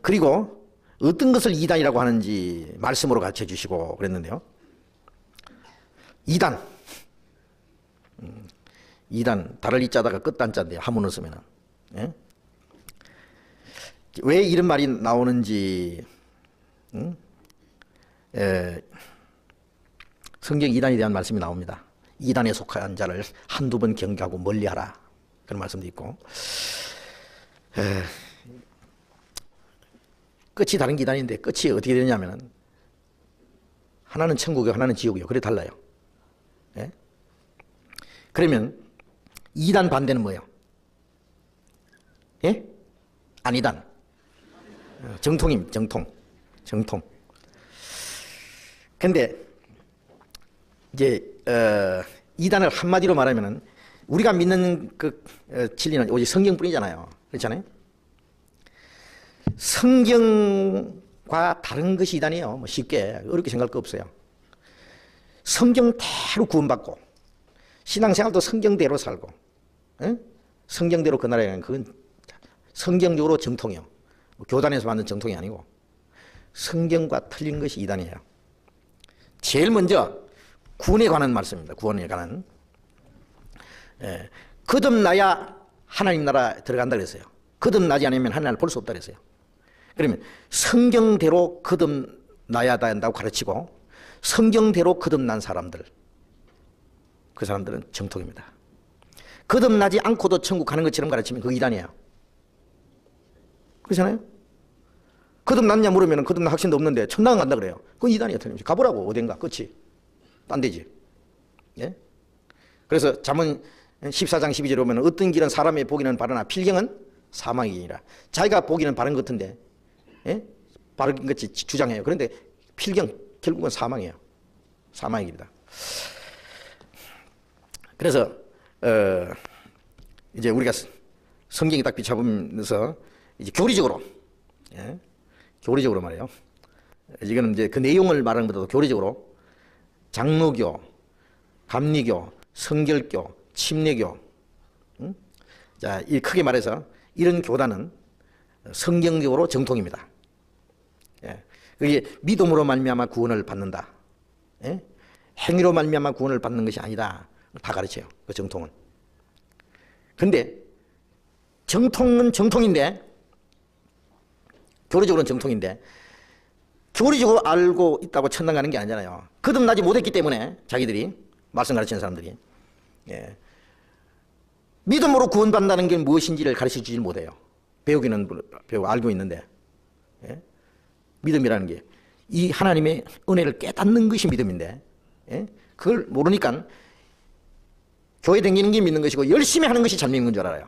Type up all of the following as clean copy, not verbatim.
그리고 어떤 것을 이단이라고 하는지 말씀으로 가르쳐 주시고 그랬는데요. 이단. 이단, 달을 이자다가 끝단자인데요. 한문을 쓰면은. 예? 왜 이런 말이 나오는지, 성경 이단에 대한 말씀이 나옵니다. 이단에 속한 자를 한두 번 경계하고 멀리하라. 그런 말씀도 있고. 끝이 다른 이단인데 끝이 어떻게 되냐면은 하나는 천국이고 하나는 지옥이요. 그래 달라요. 예? 그러면 이단 반대는 뭐예요? 예? 안이단. 정통입니다. 정통. 근데 이제 이단을 한마디로 말하면은 우리가 믿는 그 진리는 오직 성경뿐이잖아요. 그렇잖아요. 성경과 다른 것이 이단이에요. 뭐 쉽게 어렵게 생각할 거 없어요. 성경대로 구원받고 신앙생활도 성경대로 살고, 에? 성경대로 그 나라에 가는 그건 성경적으로 정통이요. 교단에서 만든 정통이 아니고 성경과 틀린 것이 이단이에요. 제일 먼저 구원에 관한 말씀입니다. 구원에 관한. 거듭나야 하나님 나라 들어간다 그랬어요. 거듭나지 않으면 하나님 나라를 볼 수 없다 그랬어요. 그러면 성경대로 거듭나야 된다고 가르치고 성경대로 거듭난 사람들, 그 사람들은 정통입니다. 거듭나지 않고도 천국 가는 것처럼 가르치면 그게 이단이에요. 그렇잖아요? 거듭났냐 물으면 거듭난 확신도 없는데 천당 간다 그래요. 그건 이단이에요. 틀림없이. 가보라고 어딘가 끝이. 딴 데지. 예? 그래서 잠언 14장 12절에 보면 어떤 길은 사람의 보기는 바르나 필경은 사망의 길이라. 자기가 보기는 바른 것 같은데, 예? 바른 것이 주장해요. 그런데 필경 결국은 사망이에요. 사망의 길이다. 그래서 이제 우리가 성경이 딱 비춰보면서 이제 교리적으로, 예? 교리적으로 말이에요. 이거는 이제 그 내용을 말하는 것보다도 교리적으로 장로교, 감리교, 성결교, 침례교, 자, 이 크게 말해서 이런 교단은 성경적으로 정통입니다. 예. 그게 믿음으로 말미암아 구원을 받는다. 예? 행위로 말미암아 구원을 받는 것이 아니다. 다 가르쳐요. 그 정통은. 근데 정통은 정통인데, 교리적으로는 정통인데 교리적으로 알고 있다고 천당 가는 게 아니잖아요. 거듭나지 못했기 때문에 자기들이 말씀 가르치는 사람들이, 예. 믿음으로 구원받는다는 게 무엇인지를 가르쳐주지 못해요. 배우기는 배우고 알고 있는데, 예? 믿음이라는 게 이 하나님의 은혜를 깨닫는 것이 믿음인데, 예? 그걸 모르니까 교회 다니는 게 믿는 것이고 열심히 하는 것이 잘 믿는 줄 알아요.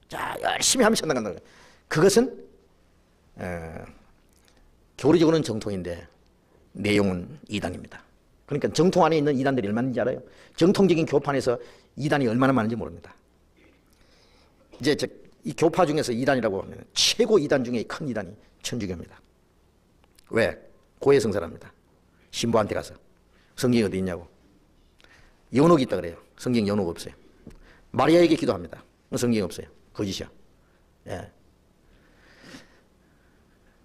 자, 열심히 하면 천당 간다는 거예요. 그것은 교리적으로는 정통인데 내용은 이단입니다. 그러니까 정통 안에 있는 이단들이 얼마나 있는지 알아요? 정통적인 교판에서 이단이 얼마나 많은지 모릅니다. 이제 이 교파 중에서 이단이라고 하면 최고 이단 중에 큰 이단이 천주교입니다. 왜? 고해성사랍니다. 신부한테 가서 성경이 어디 있냐고. 연옥이 있다 그래요. 성경 연옥 없어요. 마리아에게 기도합니다. 성경이 없어요. 거짓이야. 예.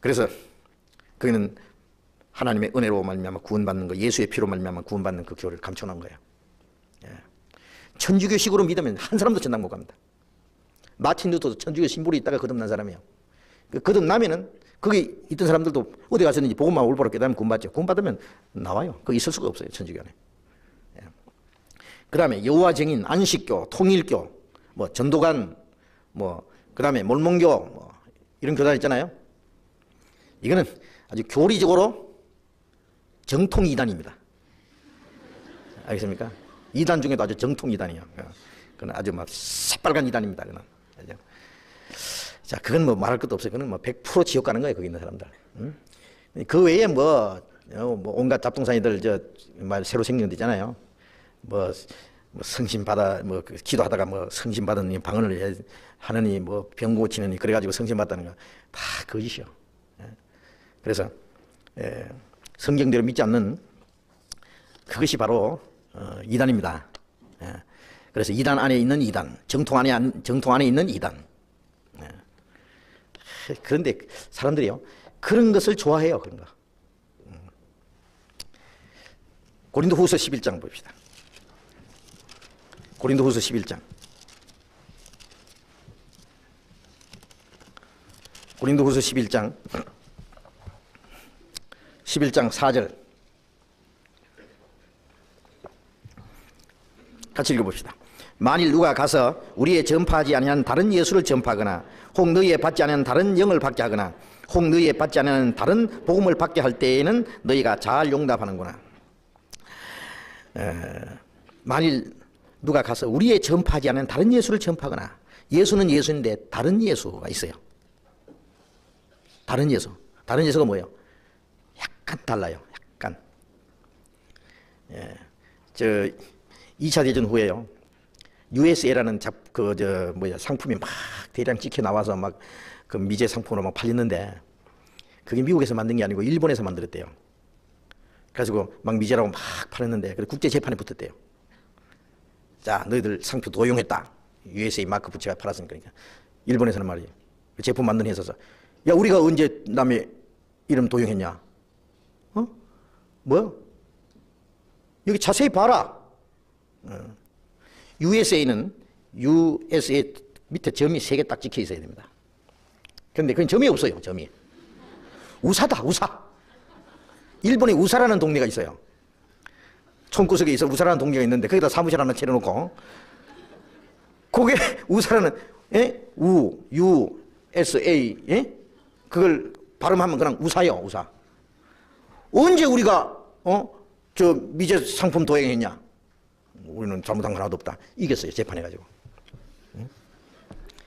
그래서 거기는 하나님의 은혜로 말미암아 구원받는 거, 예수의 피로 말미암아 구원받는 그 교를 감춰놓은 거예요. 예. 천주교식으로 믿으면 한 사람도 천당 못 갑니다. 마틴 루터도 천주교 신부로 있다가 거듭난 사람이에요. 거듭나면은 거기 있던 사람들도 어디 갔었는지 복음만 올바로 깨달으면 구원받죠. 구원받으면 나와요. 거기 있을 수가 없어요. 천주교 안에. 예. 그 다음에 여호와 증인, 안식교, 통일교, 뭐 전도관, 뭐 그 다음에 몰몬교, 뭐 이런 교단 있잖아요. 이거는 아주 교리적으로 정통 이단입니다. 알겠습니까? 이단 중에도 아주 정통 이단이에요. 그건 아주 막 새빨간 이단입니다. 그건. 자, 그건 뭐 말할 것도 없어요. 그건 뭐 100% 지옥 가는 거예요. 거기 있는 사람들. 그 외에 뭐 온갖 잡동사니들 말 새로 생긴 데 있잖아요. 뭐 성신 받아 기도하다가 뭐 성신 받은 방언을 하느니 뭐 병 고치느니 그래가지고 성신 받다는 거 다 거짓이요. 그래서 성경대로 믿지 않는 그것이 바로 이단입니다. 그래서 이단 안에 있는 이단, 정통 안에 있는 이단. 그런데 사람들이요, 그런 것을 좋아해요. 그런 거. 고린도후서 11장 봅시다. 고린도후서 11장. 고린도후서 11장 4절 같이 읽어봅시다. 만일 누가 가서 우리의 전파하지 아니한 다른 예수를 전파하거나 혹 너희의 받지 않은 다른 영을 받게 하거나 혹 너희의 받지 않은 다른 복음을 받게 할 때에는 너희가 잘 용납하는구나. 만일 누가 가서 우리의 전파하지 않은 다른 예수를 전파하거나, 예수는 예수인데 다른 예수가 있어요. 다른 예수. 다른 예수가 뭐예요? 약간 달라요. 약간. 저 2차 대전 후에요, USA라는 상품이 막 대량 찍혀 나와서 막 그 미제 상품으로 막 팔렸는데, 그게 미국에서 만든 게 아니고 일본에서 만들었대요. 그래가지고 막 미제라고 막 팔았는데, 그래서 국제 재판에 붙었대요. 자, 너희들 상표 도용했다. USA 마크 부채가 팔았으니까. 그러니까 일본에서는 말이에요, 제품 만드는 회사에서, 야, 우리가 언제 남의 이름 도용했냐? 뭐? 여기 자세히 봐라. USA는 USA 밑에 점이 3개 딱 찍혀 있어야 됩니다. 그런데 그건 점이 없어요. 점이. 우사다, 우사. 일본에 우사라는 동네가 있어요. 총구석에 있어 우사라는 동네가 있는데 거기다 사무실 하나 차려놓고, 그게 우사라는, USA, 그걸 발음하면 그냥 우사요, 우사. 언제 우리가 저 미제 상품 도용했냐? 우리는 잘못한 건 하나도 없다. 이겼어요, 재판해가지고.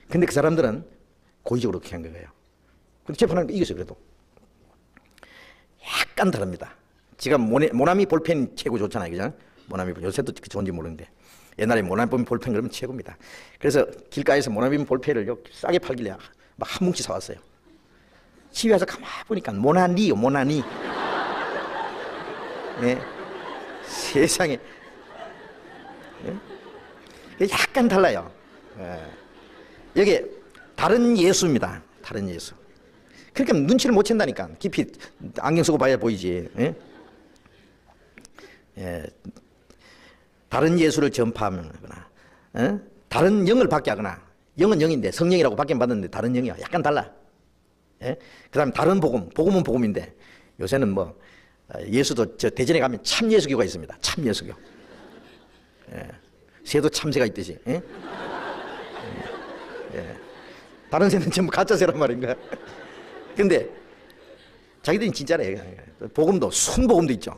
근데 그 사람들은 고의적으로 그렇게 한 거예요. 근데 재판하는 거 이겼어요, 그래도. 약간 다릅니다. 지금 모나미 볼펜 최고 좋잖아요, 그죠? 모나미, 요새도 좋은지 모르는데, 옛날에 모나미 볼펜 그러면 최고입니다. 그래서 길가에서 모나미 볼펜을 싸게 팔길래 막 한 뭉치 사왔어요. 집에 와서 가만히 보니까 모나니요, 모나니. 네. 세상에. 네? 약간 달라요. 여기 다른 예수입니다. 다른 예수. 그러니까 눈치를 못 챈다니까. 깊이 안경 쓰고 봐야 보이지. 다른 예수를 전파하거나, 다른 영을 받게 하거나, 영은 영인데 성령이라고 받긴 받는데 다른 영이야. 약간 달라. 그 다음에 다른 복음, 복음은 복음인데, 요새는 뭐 예수도 저 대전에 가면 참 예수교가 있습니다. 참 예수교. 새도 참새가 있듯이. 다른 새는 전부 가짜 새란 말인가. 근데 자기들은 진짜래. 복음도 순복음도 있죠.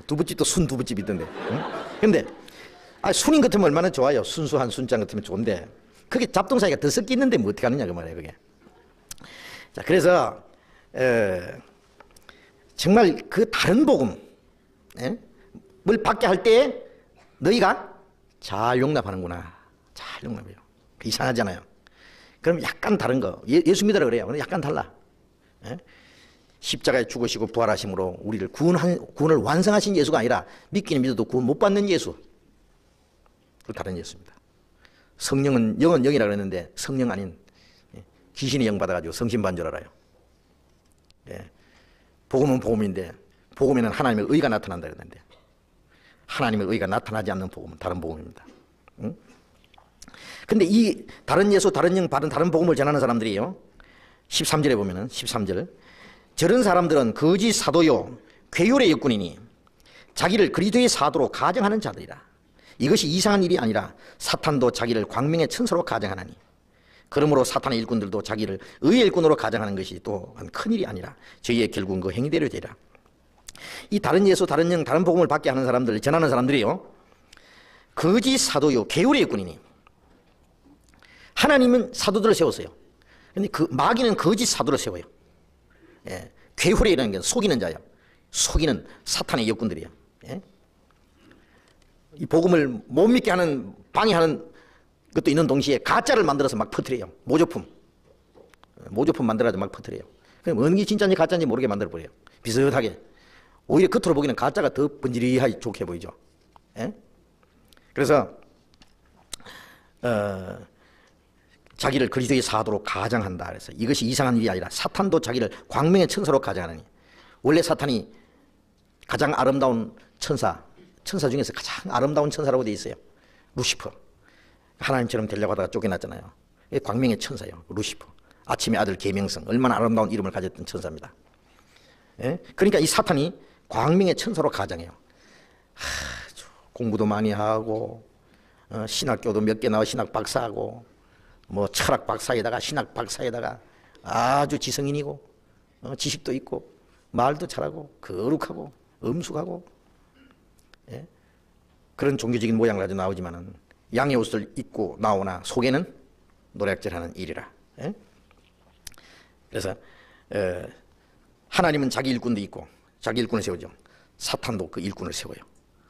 두부집도 순두부집 있던데. 근데 순인 같으면 얼마나 좋아요. 순수한 순장 같으면 좋은데, 그게 잡동사니까 더 섞여 있는데 뭐 어떻게 하느냐 그 말이에요, 그게. 자, 그래서 정말 그 다른 복음을 받게 할 때 너희가 잘 용납하는구나. 잘 용납해요. 이상하잖아요. 그럼 약간 다른 거, 예수 믿으라 그래요. 근데 약간 달라. 십자가에 죽으시고 부활하심으로 우리를 구원을 완성하신 예수가 아니라 믿기는 믿어도 구원 못 받는 예수. 그 다른 예수입니다. 성령은, 영은 영이라 그랬는데 성령 아닌 귀신이 영 받아가지고 성신반 줄 알아요. 복음은 복음인데, 복음에는 하나님의 의가 나타난다 그랬는데, 하나님의 의가 나타나지 않는 복음은 다른 복음입니다. 근데 이 다른 예수, 다른 영 받은 다른 복음을 전하는 사람들이요, 13절에 보면은 13절, 저런 사람들은 거짓 사도요 괴율의 일꾼이니 자기를 그리스도의 사도로 가정하는 자들이라. 이것이 이상한 일이 아니라 사탄도 자기를 광명의 천사로 가정하나니, 그러므로 사탄의 일꾼들도 자기를 의의 일꾼으로 가정하는 것이 또한 큰일이 아니라 저희의 결국은 그 행위대로 되리라. 이 다른 예수, 다른 영, 다른 복음을 받게 하는 사람들, 전하는 사람들이요, 거짓 사도요 괴율의 일꾼이니, 하나님은 사도들을 세웠어요. 근데 그 마귀는 거짓 사도를 세워요. 괴hul이라는 게 속이는 자예요. 속이는 사탄의 일꾼들이에요. 이 복음을 못 믿게 하는, 방해하는 것도 있는 동시에 가짜를 만들어서 막 퍼뜨려요. 모조품 만들어서 막 퍼뜨려요. 그럼 어느 게 진짜인지 가짜인지 모르게 만들어버려요. 비슷하게. 오히려 겉으로 보기에는 가짜가 더 번지르하게 좋게 보이죠. 그래서 자기를 그리스도의 사도로 가장한다. 그래서 이것이 이상한 일이 아니라 사탄도 자기를 광명의 천사로 가장하느니, 원래 사탄이 가장 아름다운 천사 중에서 가장 아름다운 천사라고 되어 있어요. 루시퍼. 하나님처럼 되려고 하다가 쫓겨났잖아요. 광명의 천사예요. 루시퍼. 아침의 아들 계명성. 얼마나 아름다운 이름을 가졌던 천사입니다. 예? 그러니까 이 사탄이 광명의 천사로 가장해요. 공부도 많이 하고 신학교도 몇 개 나와 신학 박사하고 뭐 철학 박사에다가 신학 박사에다가 아주 지성인이고 지식도 있고 말도 잘하고 거룩하고 엄숙하고, 예? 그런 종교적인 모양을 가지고 나오지만은 양의 옷을 입고 나오나 속에는 노략질하는 일이라. 예? 그래서 하나님은 자기 일꾼도 있고 자기 일꾼을 세우죠. 사탄도 그 일꾼을 세워요.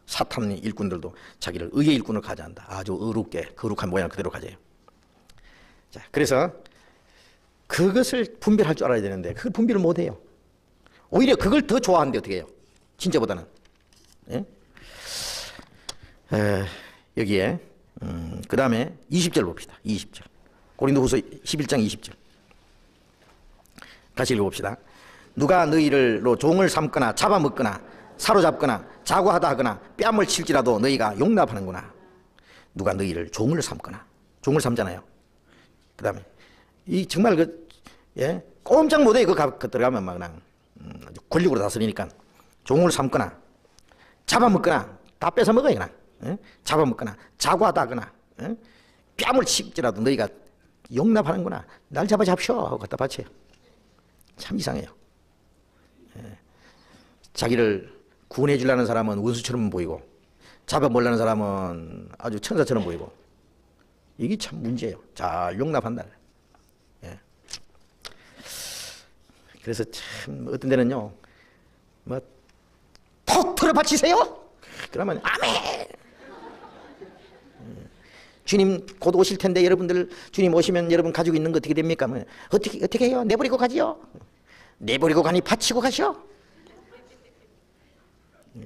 사탄의 일꾼들도 자기를 의의 일꾼을 가져한다. 아주 의롭게 거룩한 모양을 그대로 가져요. 자, 그래서 그것을 분별할 줄 알아야 되는데 그걸 분별을 못해요. 오히려 그걸 더 좋아하는데 어떻게 해요? 진짜보다는. 예? 여기에 그 다음에 20절 봅시다. 20절. 고린도후서 11장 20절. 다시 읽어봅시다. 누가 너희를로 종을 삼거나 잡아먹거나 사로잡거나 자고하다 하거나 뺨을 칠지라도 너희가 용납하는구나. 누가 너희를 종을 삼거나, 종을 삼잖아요. 그 다음에 이 정말 꼼짝 못해. 그 들어가면 막 그냥 권력으로 다스리니까 종을 삼거나 잡아먹거나 다 뺏어 먹어요. 그냥 잡아먹거나 자고하다 하거나 뺨을 칠지라도 너희가 용납하는구나. 날 잡아잡쇼 하고 갖다 바쳐요. 참 이상해요. 자기를 구원해 주려는 사람은 원수처럼 보이고 잡아먹으려는 사람은 아주 천사처럼 보이고, 이게 참 문제예요. 잘 용납한다. 예. 그래서 참 어떤 데는요, 뭐 톡 털어 바치세요. 그러면 아멘. 주님 곧 오실 텐데 여러분들 주님 오시면 여러분 가지고 있는 거 어떻게 됩니까? 뭐, 어떻게 해요? 내버리고 가지요. 내버리고 가니 바치고 가시오.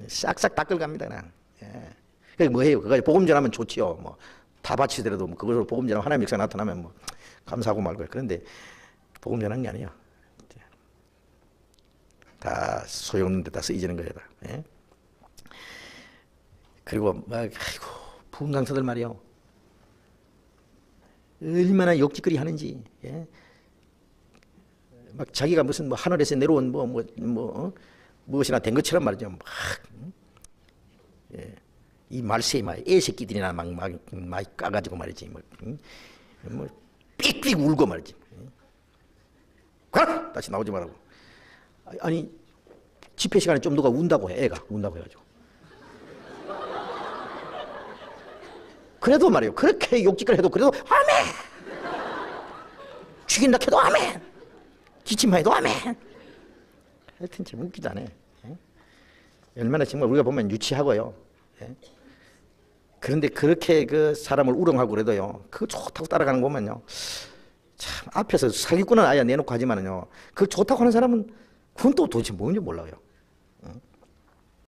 싹싹 닦을갑니다. 그냥. 예. 그게 뭐예요? 그거 복음 전하면 좋지요. 뭐 다 바치더라도 뭐 그것으로 복음 전하면 하나님의 역사가 나타나면 뭐 감사하고 말고요. 그런데 복음 전하는 게 아니에요. 다 소용없는 데다 쓰이지는 거예요. 예? 그리고 막 아이고 부흥 강사들 말이요. 얼마나 욕짓거리 하는지. 예? 막 자기가 무슨 뭐 하늘에서 내려온 무엇이나 된 것처럼 말이죠. 막, 예. 이 말세에 막 애새끼들이나 막 까가지고 말이지. 뭐 삑삑 울고 말이지. 가라! 다시 나오지 말라고. 아니 집회 시간에 좀 누가 운다고 해. 애가 운다고 해가지고. 그래도 말이에요. 그렇게 욕짓거리 해도 그래도 아멘. 죽인다 해도 아멘. 기침만 해도 아멘. 하여튼 참 웃기잖아요. 얼마나 정말 우리가 보면 유치하고요. 예? 그런데 그렇게 그 사람을 우롱하고 그래도요, 그거 좋다고 따라가는 거 보면요, 참 앞에서 사기꾼은 아예 내놓고 하지만은요, 그걸 좋다고 하는 사람은 그건 또 도대체 뭔지 몰라요.